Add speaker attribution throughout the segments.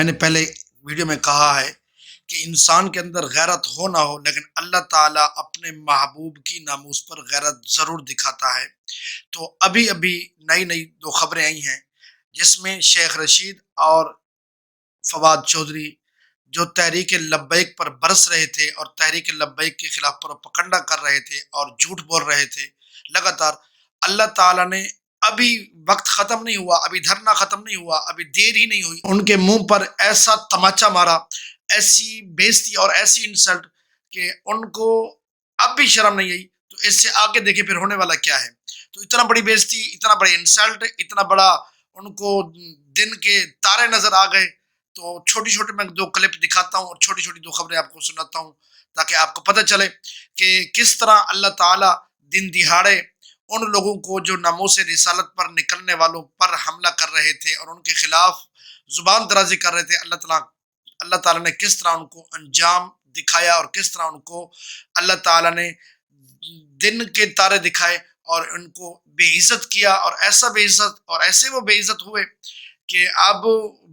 Speaker 1: میں نے پہلے ویڈیو میں کہا ہے کہ انسان کے اندر غیرت ہو نہ ہو لیکن اللہ تعالیٰ اپنے محبوب کی ناموس پر غیرت ضرور دکھاتا ہے۔ تو ابھی نئی دو خبریں آئی ہیں جس میں شیخ رشید اور فواد چودھری جو تحریک لبیک پر برس رہے تھے اور تحریک لبیک کے خلاف پروپیگنڈا کر رہے تھے اور جھوٹ بول رہے تھے لگاتار، اللہ تعالیٰ نے ابھی وقت ختم نہیں ہوا، ابھی دھرنا ختم نہیں ہوا، ابھی دیر ہی نہیں ہوئی، ان کے منہ پر ایسا تماچا مارا، ایسی بےزتی اور ایسی انسلٹ کہ ان کو اب بھی شرم نہیں آئی۔ تو اس سے آگے دیکھیں پھر ہونے والا کیا ہے۔ تو اتنا بڑی بےزتی، اتنا بڑی انسلٹ، اتنا بڑا ان کو دن کے تارے نظر آ گئے۔ تو چھوٹی میں دو کلپ دکھاتا ہوں اور چھوٹی دو خبریں آپ کو سناتا ہوں تاکہ آپ کو پتہ چلے کہ کس طرح اللہ تعالیٰ دن دہاڑے ان لوگوں کو جو ناموس رسالت پر نکلنے والوں پر حملہ کر رہے تھے اور ان کے خلاف زبان درازی کر رہے تھے، اللہ تعالیٰ نے کس طرح ان کو انجام دکھایا اور کس طرح ان کو اللہ تعالیٰ نے دن کے تارے دکھائے اور ان کو بے عزت کیا، اور ایسا بے عزت اور ایسے وہ بے عزت ہوئے کہ اب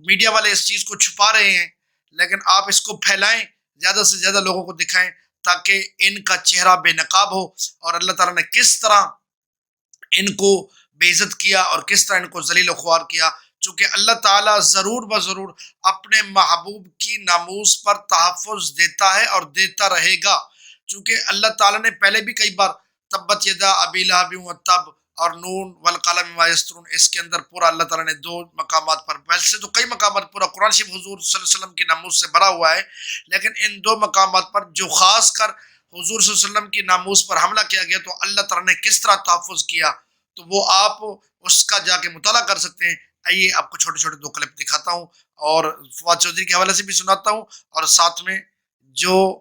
Speaker 1: میڈیا والے اس چیز کو چھپا رہے ہیں، لیکن آپ اس کو پھیلائیں، زیادہ سے زیادہ لوگوں کو دکھائیں تاکہ ان کا چہرہ بے نقاب ہو، اور اللہ تعالیٰ نے کس طرح ان کو بے عزت کیا اور کس طرح ان کو ذلیل و خوار کیا۔ چونکہ اللہ تعالیٰ ضرور بضرور اپنے محبوب کی ناموس پر تحفظ دیتا ہے اور دیتا رہے گا، چونکہ اللہ تعالیٰ نے پہلے بھی کئی بار تبت یدا ابی لہب وتب اور نون والقلم وما یسطرون، اس کے اندر پورا اللہ تعالیٰ نے دو مقامات پر، ویسے تو کئی مقامات پورا قرآن شریف حضور صلی اللہ علیہ وسلم کی ناموس سے بھرا ہوا ہے، لیکن ان دو مقامات پر جو خاص کر حضور صلی اللہ علیہ وسلم کی ناموس پر حملہ کیا گیا تو اللہ تعالیٰ نے کس طرح تحفظ کیا، تو وہ آپ اس کا جا کے مطالعہ کر سکتے ہیں۔ آئیے آپ کو چھوٹے دو کلپ دکھاتا ہوں اور فواد چودھری کے حوالے سے بھی سناتا ہوں، اور ساتھ میں جو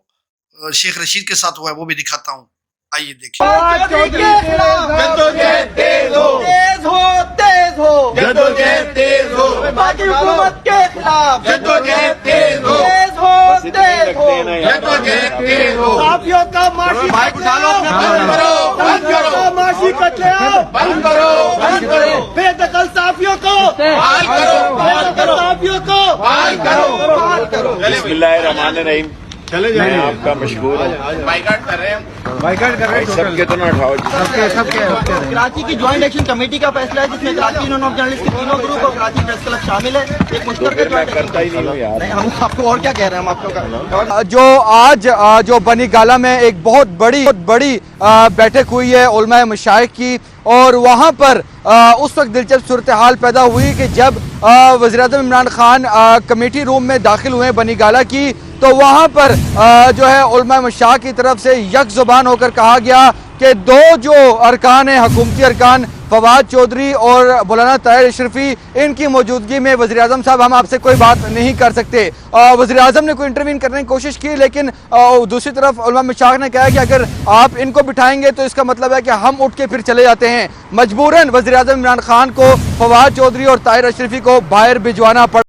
Speaker 1: شیخ رشید کے ساتھ ہوا ہے وہ بھی دکھاتا ہوں۔ آئیے دیکھیں۔
Speaker 2: جدوجہد تیز ہو، تیز ہو، تیز ہو، جدوجہد تیز ہو، باغی حکومت کے خلاف جدوجہد تیز ہو، تیز ہو، تیز ہو، جدوجہد تیز ہو، صحافیوں کا معاشی معاشی قتل عام بند کرو، بند کرو، بے دخل صحافیوں کو بحال کرو، بحال کرو، صحافیوں کو بحال کرو، بحال کرو۔
Speaker 3: بسم اللہ الرحمن الرحیم۔ میں آپ کا مشکور ہوں۔
Speaker 2: بائیکاٹ کر رہے ہیں،
Speaker 3: بائیکاٹ کر رہے ہیں، سب کے تو نہ اٹھاؤ جی،
Speaker 2: سب کے کراچی کی جوائنٹ ایکشن کمیٹی کا فیصلہ ہے جس میں کراچی یونین آف جرنلسٹ کے تینوں گروپ اور کراچی پریس کلب شامل ہے، ایک
Speaker 3: تو
Speaker 2: مشترکہ
Speaker 3: پھر میں
Speaker 2: جوائنٹ
Speaker 3: کرتا ہی نہیں ہوں یار۔
Speaker 2: نہیں، ہم آپ کو اور کیا کہہ رہے ہیں، ہم آپ کو
Speaker 4: جو آج جو بنی گالہ میں ایک بہت بڑی بیٹھک ہوئی ہے علماء مشائخ کی، اور وہاں پر اس وقت دلچسپ صورتحال پیدا ہوئی کہ جب وزیراعظم عمران خان کمیٹی روم میں داخل ہوئے بنی گالہ کی، تو وہاں پر جو ہے علماء مشائخ کی طرف سے یک زبان ہو کر کہا گیا کہ دو جو ارکان ہیں، حکومتی ارکان فواد چودھری اور مولانا طاہر اشرفی، ان کی موجودگی میں وزیراعظم صاحب ہم آپ سے کوئی بات نہیں کر سکتے۔ وزیراعظم نے کوئی انٹروین کرنے کی کوشش کی، لیکن دوسری طرف علماء مشائخ نے کہا کہ اگر آپ ان کو بٹھائیں گے تو اس کا مطلب ہے کہ ہم اٹھ کے پھر چلے جاتے ہیں۔ مجبوراً وزیراعظم عمران خان کو فواد چودھری اور طاہر اشرفی کو باہر بھجوانا پڑا۔